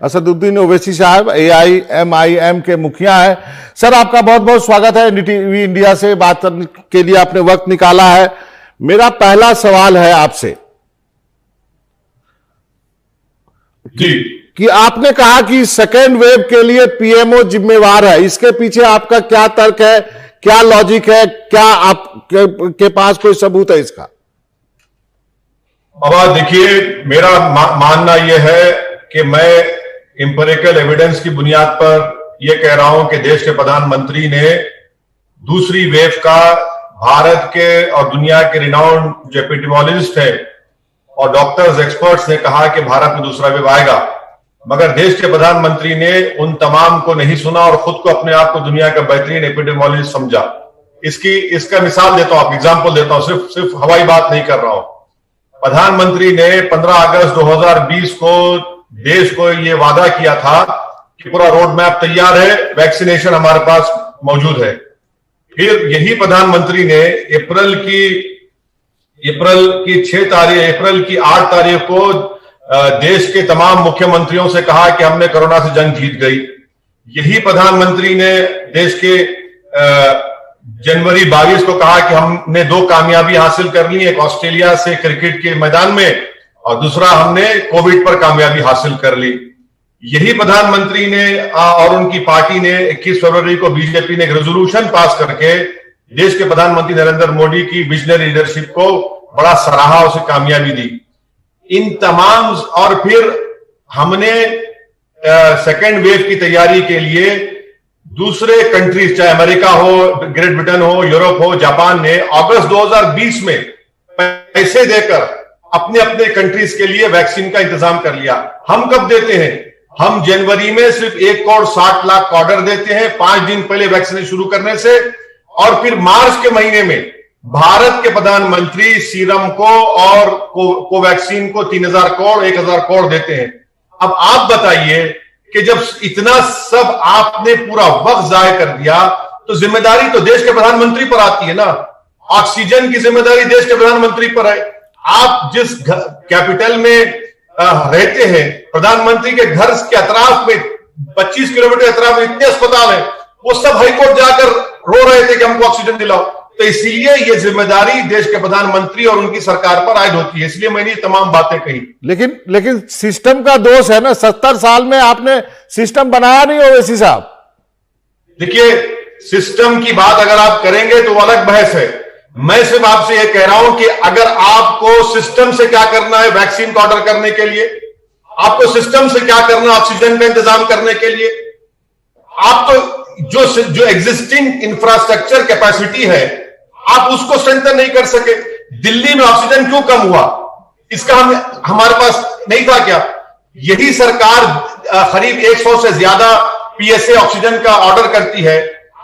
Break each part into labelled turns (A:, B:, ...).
A: असदुद्दीन ओवैसी साहब, AIMIM के मुखिया है। सर, आपका बहुत बहुत स्वागत है NDTV इंडिया से बात करने के लिए आपने वक्त निकाला है। मेरा पहला सवाल है आपसे कि आपने कहा कि सेकेंड वेव के लिए PMO जिम्मेवार है, इसके पीछे आपका क्या तर्क है, क्या लॉजिक है, क्या आपके पास कोई सबूत है इसका?
B: बाबा देखिए, मेरा मानना यह है कि मैं इंपेरिकल एविडेंस की बुनियाद पर यह कह रहा हूं कि देश के प्रधानमंत्री ने दूसरी वेव का भारत के और दुनिया के रिनाउंड जो एपिडेमियोलॉजिस्ट है और डॉक्टर्स एक्सपर्ट्स ने कहा कि भारत में दूसरा वेव आएगा, मगर देश के प्रधानमंत्री ने उन तमाम को नहीं सुना और खुद को अपने आप को दुनिया का बेहतरीन एपिडेमियोलॉजिस्ट समझा। इसका मिसाल देता हूं, एग्जांपल देता हूं, सिर्फ हवाई बात नहीं कर रहा हूं। प्रधानमंत्री ने 15 अगस्त 2020 को देश को यह वादा किया था कि पूरा रोड मैप तैयार है, वैक्सीनेशन हमारे पास मौजूद है। फिर यही प्रधानमंत्री ने अप्रैल की 8 तारीख को देश के तमाम मुख्यमंत्रियों से कहा कि हमने कोरोना से जंग जीत गई। यही प्रधानमंत्री ने देश के जनवरी 22 को कहा कि हमने 2 कामयाबी हासिल कर ली, एक ऑस्ट्रेलिया से क्रिकेट के मैदान में और दूसरा हमने कोविड पर कामयाबी हासिल कर ली। यही प्रधानमंत्री ने और उनकी पार्टी ने 21 फरवरी को बीजेपी ने एक रेजोल्यूशन पास करके देश के प्रधानमंत्री नरेंद्र मोदी की विजनरी लीडरशिप को बड़ा सराहा, उसे कामयाबी दी। इन तमाम और फिर हमने सेकेंड वेव की तैयारी के लिए दूसरे कंट्रीज, चाहे अमेरिका हो, ग्रेट ब्रिटेन हो, यूरोप हो, जापान ने अगस्त 2020 में पैसे देकर अपने अपने कंट्रीज के लिए वैक्सीन का इंतजाम कर लिया। हम कब देते हैं? हम जनवरी में सिर्फ 1 करोड़ 60 लाख का ऑर्डर देते हैं 5 दिन पहले वैक्सीन शुरू करने से, और फिर मार्च के महीने में भारत के प्रधानमंत्री सीरम को और कोवैक्सीन को 3000 करोड़ 1000 करोड़ देते हैं। अब आप बताइए कि जब इतना सब आपने पूरा वक्त जाया कर दिया तो जिम्मेदारी तो देश के प्रधानमंत्री पर आती है ना। ऑक्सीजन की जिम्मेदारी देश के प्रधानमंत्री पर है। आप जिस कैपिटल में रहते हैं, प्रधानमंत्री के घर के अतराफ में 25 किलोमीटर अतराफ में इतने अस्पताल हैं, वो सब हाईकोर्ट जाकर रो रहे थे कि हमको ऑक्सीजन दिलाओ। तो इसलिए ये जिम्मेदारी देश के प्रधानमंत्री और उनकी सरकार पर आयद होती है, इसलिए मैंने ये तमाम बातें कही।
A: लेकिन सिस्टम का दोष है ना। 70 साल में आपने सिस्टम बनाया नहीं ओवैसी साहब।
B: देखिए, सिस्टम की बात अगर आप करेंगे तो वो अलग बहस है। मैं सिर्फ आपसे यह कह रहा हूं कि अगर आपको सिस्टम से क्या करना है वैक्सीन का ऑर्डर करने के लिए, आपको सिस्टम से क्या करना है ऑक्सीजन का इंतजाम करने के लिए, आप तो जो एग्जिस्टिंग इंफ्रास्ट्रक्चर कैपेसिटी है आप उसको स्ट्रेंथन नहीं कर सके। दिल्ली में ऑक्सीजन क्यों कम हुआ? इसका हमारे पास नहीं था क्या? यही सरकार करीब 100 से ज्यादा PSA ऑक्सीजन का ऑर्डर करती है।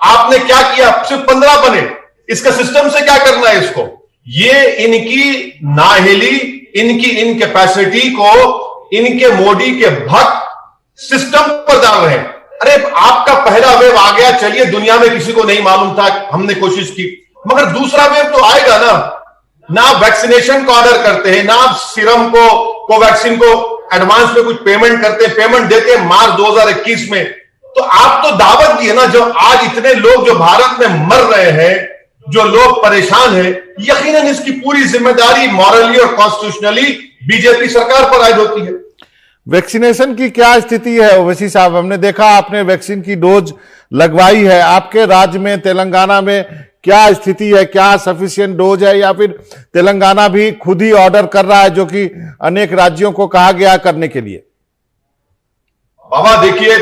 B: आपने क्या किया? सिर्फ 15 बने। इसका सिस्टम से क्या करना है इसको? ये इनकी नाअहली, इनकी इनकैपेसिटी को इनके मोदी के भक्त सिस्टम पर डाल रहे हैं। अरे आपका पहला वेव आ गया, चलिए दुनिया में किसी को नहीं मालूम था, हमने कोशिश की, मगर दूसरा वेव तो आएगा ना आप वैक्सीनेशन का ऑर्डर करते हैं, ना आप सीरम को, कोवैक्सीन को एडवांस में कुछ पेमेंट करते हैं, पेमेंट देते हैं मार्च 2021 में। तो आप तो दावत दिए ना, जो आज इतने लोग जो भारत में मर रहे हैं, जो लोग परेशान हैं, यकीनन इसकी पूरी जिम्मेदारी मॉरली और कॉन्स्टिट्यूशनली बीजेपी सरकार पर आयद होती है।
A: वैक्सीनेशन की क्या स्थिति है ओवैसी साहब? हमने देखा आपने वैक्सीन की डोज लगवाई है। आपके राज्य में, तेलंगाना में क्या स्थिति है? क्या सफिशिएंट डोज है या फिर तेलंगाना भी खुद ही ऑर्डर कर रहा है, जो कि अनेक राज्यों को कहा गया करने के लिए?
B: बाबा देखिए,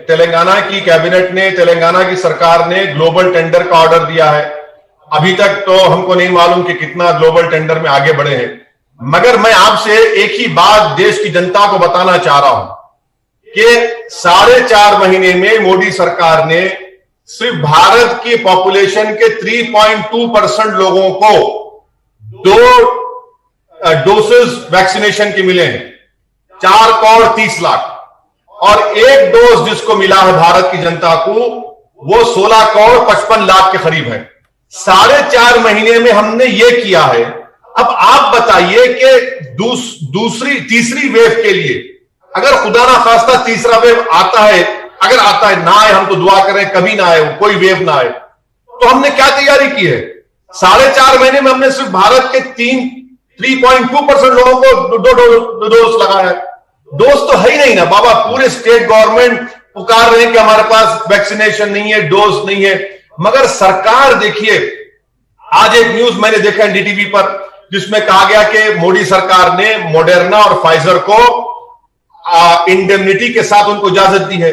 B: तेलंगाना की कैबिनेट ने, तेलंगाना की सरकार ने ग्लोबल टेंडर का ऑर्डर दिया है। अभी तक तो हमको नहीं मालूम कि कितना ग्लोबल टेंडर में आगे बढ़े हैं, मगर मैं आपसे एक ही बात देश की जनता को बताना चाह रहा हूं कि 4.5 महीने में मोदी सरकार ने सिर्फ भारत की पॉपुलेशन के 3.2% लोगों को 2 डोसेस वैक्सीनेशन के मिले हैं, 4 करोड़ 30 लाख, और 1 डोज जिसको मिला है भारत की जनता को वो 16 करोड़ 55 लाख के करीब है। 4.5 महीने में हमने ये किया है। अब आप बताइए कि तीसरी वेव के लिए अगर खुदा ना खास्ता तीसरा वेव आता है, अगर आता है, ना आए हम तो दुआ करें कभी ना आए, कोई वेव ना आए, तो हमने क्या तैयारी की है? 4.5 महीने में हमने सिर्फ भारत के 3.2% लोगों को दो डोज लगाया है। डोज तो है ही नहीं ना बाबा, पूरे स्टेट गवर्नमेंट पुकार रहे हैं कि हमारे पास वैक्सीनेशन नहीं है, डोज नहीं है, मगर सरकार देखिए, आज एक न्यूज मैंने देखा एनडीटीवी पर जिसमें कहा गया कि मोदी सरकार ने मॉडर्ना और फाइजर को इंडेमनिटी के साथ उनको इजाजत दी है।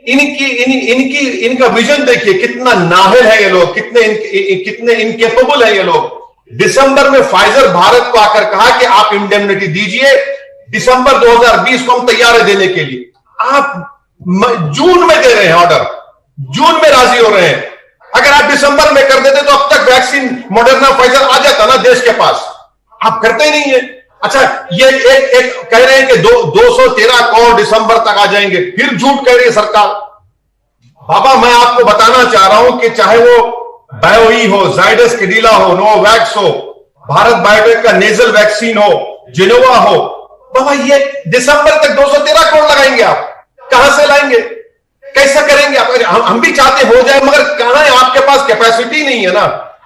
B: इनका विजन देखिए, कितना नाहिल है ये लोग, कितने इनकेपेबल है ये लोग। दिसंबर में फाइजर भारत को आकर कहा कि आप इंडेमनिटी दीजिए, दिसंबर 2020 को हम तैयार है देने के लिए, आप जून में दे रहे हैं ऑर्डर, जून में राजी हो रहे हैं। अगर आप दिसंबर में कर देते तो अब तक वैक्सीन मॉडर्ना फाइजर आ जाता ना देश के पास, आप करते ही नहीं है। अच्छा, ये एक कह रहे हैं कि 213 करोड़ दिसंबर तक आ जाएंगे, फिर झूठ कह रही है सरकार। बाबा मैं आपको बताना चाह रहा हूं कि चाहे वो बायोई हो, जाइडस कैडिला हो, नोवैक्स हो, भारत बायोटेक का नेजल वैक्सीन हो, जिनोवा हो, बाबा ये दिसंबर तक 213 करोड़ लगाएंगे आप, कहां से लाएंगे, कैसे करेंगे आप? हम भी चाहते हो जाए, मगर कहां है, आपके पास कैपेसिटी नहीं है ना,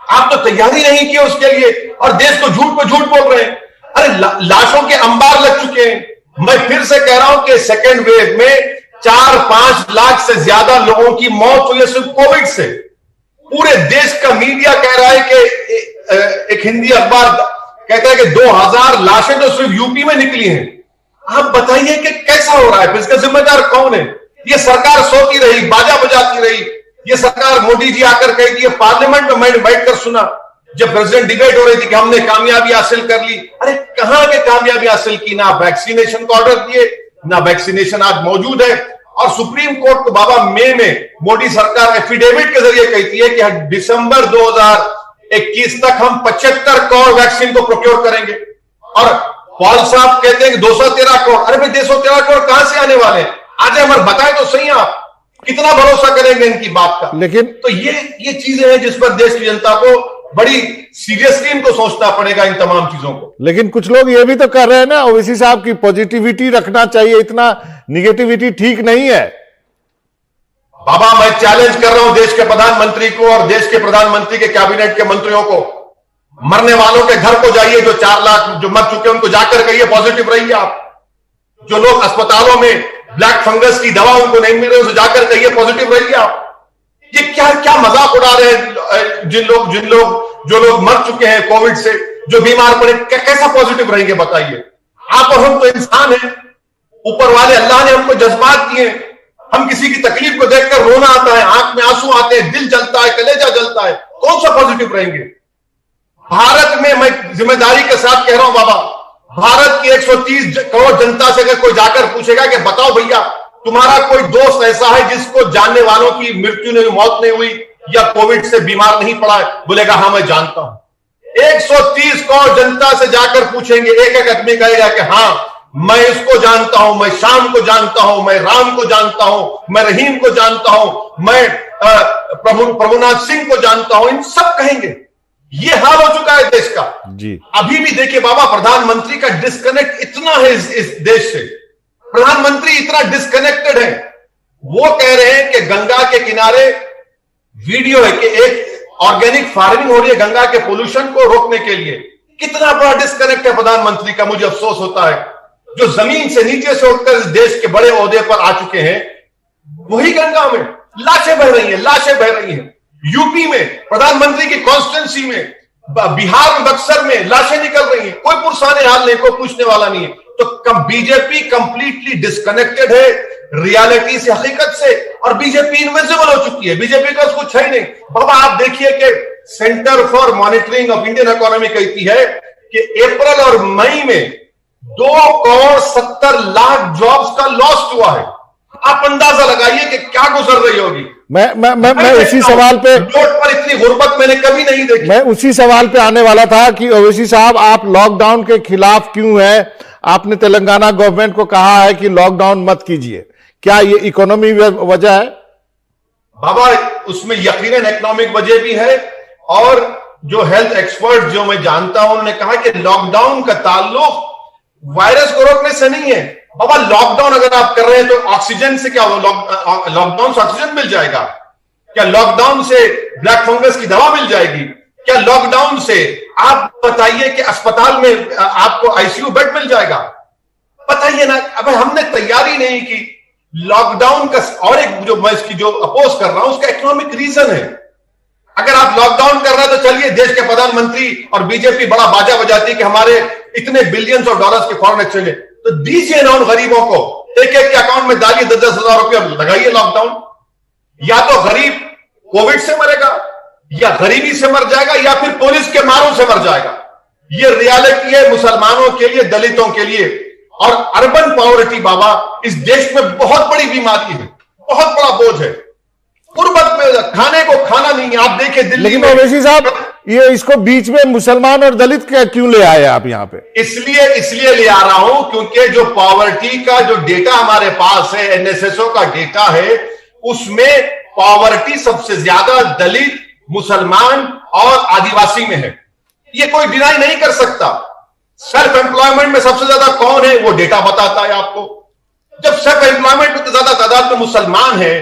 B: आप तो तैयारी नहीं की उसके लिए, और देश को झूठ पे झूठ बोल रहे हैं। अरे लाशों के अंबार लग चुके हैं। मैं फिर से कह रहा हूं कि सेकेंड वेव में 4-5 लाख से ज्यादा लोगों की मौत हुई है सिर्फ कोविड से। पूरे देश का मीडिया कह रहा है कि एक हिंदी अखबार कहता है कि 2000 लाशें तो सिर्फ यूपी में निकली हैं। आप बताइए कि कैसा हो रहा है, फिर इसका जिम्मेदार कौन है? ये सरकार सोती रही, बाजा बजाती रही, ये सरकार, मोदी जी आकर कह दिए, पार्लियामेंट में मैंने बैठकर सुना जब प्रेसिडेंट डिबेट हो रही थी कि हमने कामयाबी हासिल कर ली। अरे कहां के कामयाबी हासिल की? ना वैक्सीनेशन का ऑर्डर दिए, ना वैक्सीनेशन आज मौजूद है। और सुप्रीम कोर्ट को बाबा मई में मोदी सरकार एफिडेविट के जरिए कहती है कि दिसंबर 2021 तक हम 75 करोड़ वैक्सीन को प्रोक्योर करेंगे, और पॉल साहब कहते हैं कि 213 करोड़। अरे भाई 213 करोड़ कहां से आने वाले हैं? आज हमारे बताए तो सही, आप कितना भरोसा करेंगे इनकी बात का?
A: लेकिन
B: तो ये चीजें हैं जिस पर देश की जनता को बड़ी सीरियसली इनको सोचना पड़ेगा, इन तमाम चीजों को।
A: लेकिन कुछ लोग ये भी तो कर रहे हैं ना, ओवैसी साहब की पॉजिटिविटी रखना चाहिए, इतना निगेटिविटी ठीक नहीं है।
B: बाबा मैं चैलेंज कर रहा हूं देश के प्रधानमंत्री को और देश के प्रधानमंत्री के कैबिनेट के मंत्रियों को, मरने वालों के घर को जाइए, जो 4 लाख जो मर चुके हैं उनको जाकर कहिए पॉजिटिव रहिए आप। जो लोग अस्पतालों में ब्लैक फंगस की दवा उनको नहीं मिल रही, उसे जाकर कहिए पॉजिटिव रहिए आप। ये क्या मजाक उड़ा रहे हैं जो लोग मर चुके हैं कोविड से, जो बीमार पड़े, कैसा पॉजिटिव रहेंगे बताइए? आप और हम तो इंसान हैं, ऊपर वाले अल्लाह ने हमको जज्बात दिए, हम किसी की तकलीफ को देखकर रोना आता है, आंख में आंसू आते हैं, दिल जलता है, कलेजा जलता है, कौन सा पॉजिटिव रहेंगे? भारत में मैं जिम्मेदारी के साथ कह रहा हूं बाबा, भारत की 130 करोड़ जनता से अगर कोई जाकर पूछेगा कि बताओ भैया तुम्हारा कोई दोस्त ऐसा है जिसको जानने वालों की मृत्यु नहीं, मौत नहीं हुई या कोविड से बीमार नहीं पड़ा है, बोलेगा हाँ मैं जानता हूं। 130 करोड़ जनता से जाकर पूछेंगे, एक एक आदमी कहेगा कि हाँ मैं इसको जानता हूं, मैं श्याम को जानता हूं, मैं राम को जानता हूं, मैं रहीम को जानता हूं, मैं प्रभुनाथ सिंह को जानता हूं, इन सब कहेंगे। ये हाल हो चुका है देश का
A: जी।
B: अभी भी देखिए बाबा, प्रधानमंत्री का डिस्कनेक्ट इतना है इस देश से, प्रधानमंत्री इतना डिस्कनेक्टेड है। वो कह रहे हैं कि गंगा के किनारे वीडियो है कि एक ऑर्गेनिक फार्मिंग हो रही है गंगा के पोल्यूशन को रोकने के लिए। कितना बड़ा डिस्कनेक्ट है प्रधानमंत्री का, मुझे अफसोस होता है। जो जमीन से नीचे से उठकर इस देश के बड़े ओहदे पर आ चुके हैं, वही गंगा में लाशें बह रही हैं, लाशें बह रही हैं। यूपी में प्रधानमंत्री की कॉन्स्टिट्यूंसी में, बिहार में बक्सर में लाशें निकल रही हैं, कोई पुरसाने हाल नहीं, कोई पूछने वाला नहीं है। तो बीजेपी कंप्लीटली डिस्कनेक्टेड है रियलिटी से, हकीकत से, और बीजेपी इनविजिबल हो चुकी है। बीजेपी का कुछ है ही नहीं। बाबा आप देखिए कि centre for monitoring of Indian economy कहती है कि अप्रैल और मई में 2,70,00,000 जॉब्स का लॉस हुआ है। आप अंदाजा लगाइए कि क्या गुजर रही होगी।
A: मैं उसी सवाल पे,
B: नोट पर इतनी गुर्बत मैंने कभी नहीं देखी।
A: मैं उसी सवाल पे आने वाला था कि ओवैसी साहब आप लॉकडाउन के खिलाफ क्यों हैं? आपने तेलंगाना गवर्नमेंट को कहा है कि लॉकडाउन मत कीजिए, क्या ये इकोनॉमी वजह है?
B: बाबा उसमें यकीनन इकोनॉमिक वजह भी है, और जो हेल्थ एक्सपर्ट जो मैं जानता हूं उन्होंने कहा कि लॉकडाउन का ताल्लुक वायरस को रोकने से नहीं है, बाबा लॉकडाउन अगर आप कर रहे हैं तो ऑक्सीजन से क्या होगा? लॉकडाउन से ऑक्सीजन मिल जाएगा क्या? लॉकडाउन से ब्लैक फंगस की दवा मिल जाएगी क्या? लॉकडाउन से आप बताइए कि अस्पताल में आपको आईसीयू बेड मिल जाएगा? बताइए ना। अब हमने तैयारी नहीं की। लॉकडाउन का और एक जो मैं इसकी जो अपोज कर रहा हूं उसका इकोनॉमिक रीजन है। अगर आप लॉकडाउन कर रहे हैं तो चलिए, देश के प्रधानमंत्री और बीजेपी बड़ा बाजा बजाती है कि हमारे इतने बिलियंस ऑफ डॉलर्स के फॉरेन एक्सचेंज है, तो दीजिए ना उन गरीबों को, एक एक के अकाउंट में डालिए 10-10 हजार रुपया, लगाइए लॉकडाउन। या तो गरीब कोविड से मरेगा या गरीबी से मर जाएगा या फिर पुलिस के मारों से मर जाएगा। ये रियलिटी है मुसलमानों के लिए, दलितों के लिए। और अर्बन पॉवर्टी बाबा इस देश में बहुत बड़ी बीमारी है, बहुत बड़ा बोझ है। गुर्बत में खाने को खाना नहीं है। आप देखिए दिल्ली
A: लेकिन
B: में।
A: ओवैसी साहब, ये इसको बीच में मुसलमान और दलित क्यों ले आए आप यहाँ पे?
B: इसलिए ले आ रहा हूं क्योंकि जो पॉवर्टी का जो डेटा हमारे पास है, एनएसएसओ का डेटा है, उसमें पॉवर्टी सबसे ज्यादा दलित, मुसलमान और आदिवासी में है। ये कोई डिनाई नहीं कर सकता। सेल्फ एम्प्लॉयमेंट में सबसे ज्यादा कौन है वो डेटा बताता है आपको। जब सेल्फ एम्प्लॉयमेंट में ज्यादा तादाद में मुसलमान है,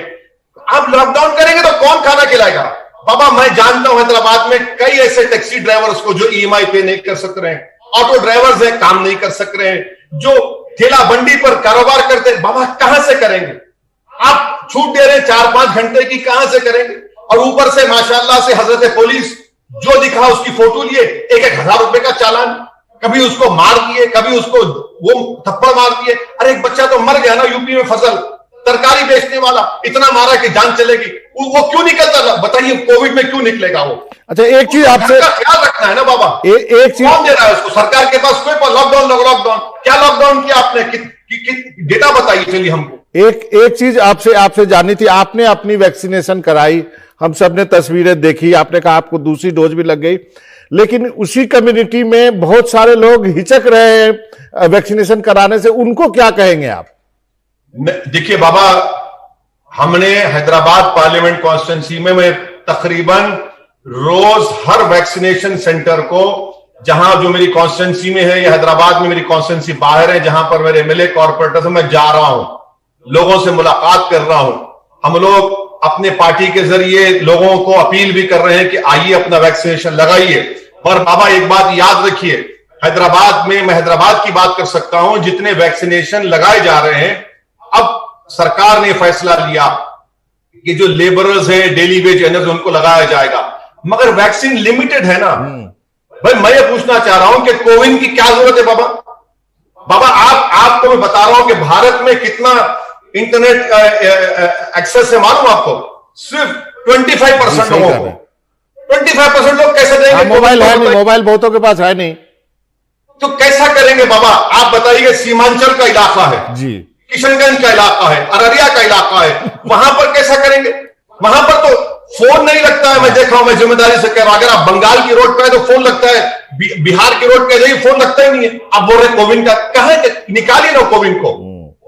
B: आप लॉकडाउन करेंगे तो कौन खाना खिलाएगा? बाबा मैं जानता हूं हैदराबाद में कई ऐसे टैक्सी ड्राइवर्स को जो ईएमआई पे नहीं कर सक रहे हैं, ऑटो ड्राइवर्स हैं काम नहीं कर सक रहे हैं, जो ठेला बंडी पर कारोबार करते हैं, बाबा कहां से करेंगे? आप छूट दे रहे हैं 4-5 घंटे की, कहां से करेंगे? और ऊपर से माशाल्लाह से हजरत पुलिस जो दिखा उसकी फोटो लिए 1-1 हजार रुपए का चालान, कभी उसको मार दिए, कभी उसको वो थप्पड़ मार दिए। अरे एक बच्चा तो मर गया ना यूपी में, फसल तरकारी बेचने वाला, इतना मारा कि जान चलेगी। वो क्यों निकलता? बताइए कोविड में क्यों निकलेगा वो?
A: अच्छा, एक चीज आपसे
B: ख्याल रखना है ना बाबा।
A: एक चीज
B: कौन दे रहा है उसको? सरकार के पास कोई लॉकडाउन क्या लॉकडाउन किया आपने? डेटा बताइए चलिए हमको।
A: एक चीज आपसे जाननी थी। आपने अपनी वैक्सीनेशन कराई, हम सब ने तस्वीरें देखी, आपने कहा आपको दूसरी डोज भी लग गई, लेकिन उसी कम्युनिटी में बहुत सारे लोग हिचक रहे हैं वैक्सीनेशन कराने से, उनको क्या कहेंगे आप?
B: देखिए बाबा, हमने हैदराबाद पार्लियामेंट कॉन्स्टिट्यूंसी में मैं तकरीबन रोज हर वैक्सीनेशन सेंटर को, जहां जो मेरी कॉन्स्टिट्यूंसी में है या हैदराबाद में मेरी कॉन्स्टिट्यूंसी बाहर है, जहां पर मेरे एमएलए कॉर्पोरेटर मैं जा रहा हूं, लोगों से मुलाकात कर रहा हूं। हम लोग अपने पार्टी के जरिए लोगों को अपील भी कर रहे हैं कि आइए अपना वैक्सीनेशन लगाइए। पर बाबा एक बात याद रखिए, हैदराबाद में, मैं हैदराबाद की बात कर सकता हूं, जितने वैक्सीनेशन लगाए जा रहे हैं, अब सरकार ने फैसला लिया कि जो लेबरर्स हैं, डेली वेज अर्नर्स, उनको लगाया जाएगा, मगर वैक्सीन लिमिटेड है ना। भाई मैं ये पूछना चाह रहा हूं कि कोविन की क्या जरूरत है बाबा? बाबा आपको मैं बता रहा हूं कि भारत में कितना इंटरनेट एक्सेस है मालूम आपको? सिर्फ 25% लोगों को। 25% लोग कैसे देंगे?
A: मोबाइल है नहीं, मोबाइल बहुतों के पास है नहीं,
B: तो कैसा करेंगे बाबा? आप बताइए। सीमांचल का इलाका है
A: जी,
B: किशनगंज का इलाका है, अररिया का इलाका है, वहां पर कैसा करेंगे? वहां पर तो फोन नहीं लगता है। मैं देखा हूं, मैं जिम्मेदारी से कह रहा हूं, अगर आप बंगाल की रोड पे है तो फोन लगता है, बिहार की रोड पे जाइए फोन लगता ही नहीं है। आप बोल रहे कोविन का, कहां निकालिए ना कोविन को,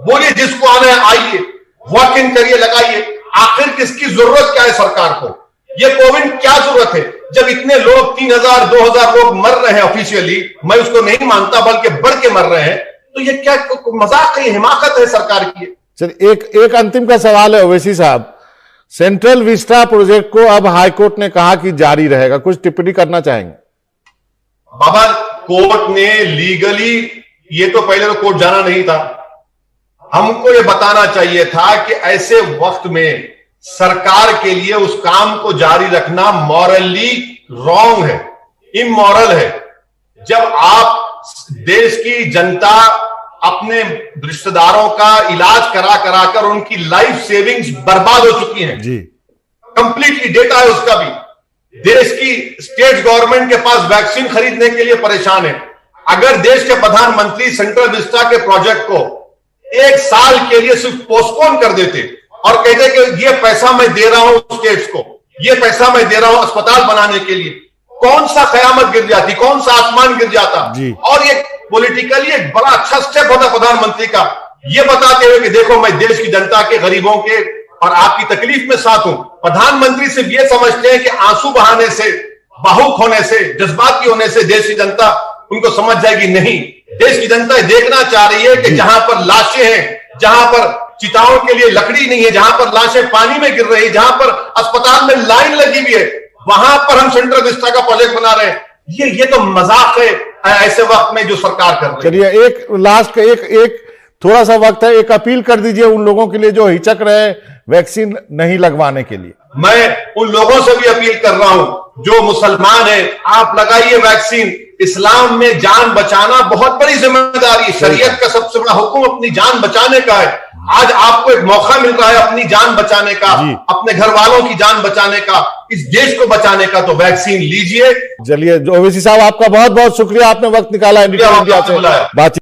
B: बोलिए जिसको आना है आइए, वॉक इन करिए, लगाइए। आखिर किसकी जरूरत क्या है सरकार को? ये कोविन क्या जरूरत है जब इतने लोग 3000 2000 लोग मर रहे हैं ऑफिशियली? मैं उसको नहीं मानता, बल्कि बढ़ के मर रहे हैं। तो ये क्या मजाक है, हिमाकत है सरकार की?
A: सर एक अंतिम का सवाल है ओवैसी साहब, सेंट्रल विस्टा प्रोजेक्ट को अब हाईकोर्ट ने कहा कि जारी रहेगा, कुछ टिप्पणी करना चाहेंगे?
B: बाबा कोर्ट ने लीगली, ये तो पहले तो कोर्ट जाना नहीं था, हमको ये बताना चाहिए था कि ऐसे वक्त में सरकार के लिए उस काम को जारी रखना मॉरली रॉन्ग है, इमोरल है। जब आप देश की जनता अपने रिश्तेदारों का इलाज करा कराकर उनकी लाइफ सेविंग्स बर्बाद हो चुकी हैं
A: जी,
B: कंप्लीटली डेटा है उसका भी। देश की स्टेट गवर्नमेंट के पास वैक्सीन खरीदने के लिए परेशान है। अगर देश के प्रधानमंत्री सेंट्रल विस्टा के प्रोजेक्ट को 1 साल के लिए सिर्फ पोस्टपोन कर देते और कहते कि ये पैसा मैं दे रहा हूं स्टेट्स को, ये पैसा मैं दे रहा हूं अस्पताल बनाने के लिए, कौन सा कयामत गिर जाती, कौन सा आसमान गिर जाता। और ये पॉलिटिकली एक बड़ा अच्छा स्टेप होता प्रधानमंत्री का, ये बताते हुए कि देखो मैं देश की जनता के, गरीबों के और आपकी तकलीफ में साथ हूं। प्रधानमंत्री सिर्फ ये समझते हैं कि आंसू बहाने से, भावुक होने से, जज्बाती होने से देश की जनता उनको समझ जाएगी। नहीं, देश की जनता देखना चाह रही है कि जहां पर लाशें हैं, जहां पर चिताओं के लिए लकड़ी नहीं है, जहां पर लाशें पानी में गिर रही है, जहां पर अस्पताल में लाइन लगी हुई है, वहां पर हम सेंट्रल विस्टा का प्रोजेक्ट बना रहे हैं। ये तो मजाक है ऐसे वक्त में जो सरकार कर रही है।
A: चलिए, एक लास्ट एक थोड़ा सा वक्त है, एक अपील कर दीजिए उन लोगों के लिए जो हिचक रहे वैक्सीन नहीं लगवाने के लिए।
B: मैं उन लोगों से भी अपील कर रहा हूं जो मुसलमान है, आप लगाइए वैक्सीन। इस्लाम में जान बचाना बहुत बड़ी जिम्मेदारी है। शरीयत का सबसे बड़ा हुक्म अपनी जान बचाने का है। आज आपको एक मौका मिल रहा है अपनी जान बचाने का, अपने घर वालों की जान बचाने का, इस देश को बचाने का, तो वैक्सीन लीजिए।
A: चलिए ओवैसी साहब, आपका बहुत बहुत शुक्रिया, आपने वक्त निकाला इंडिया से बातचीत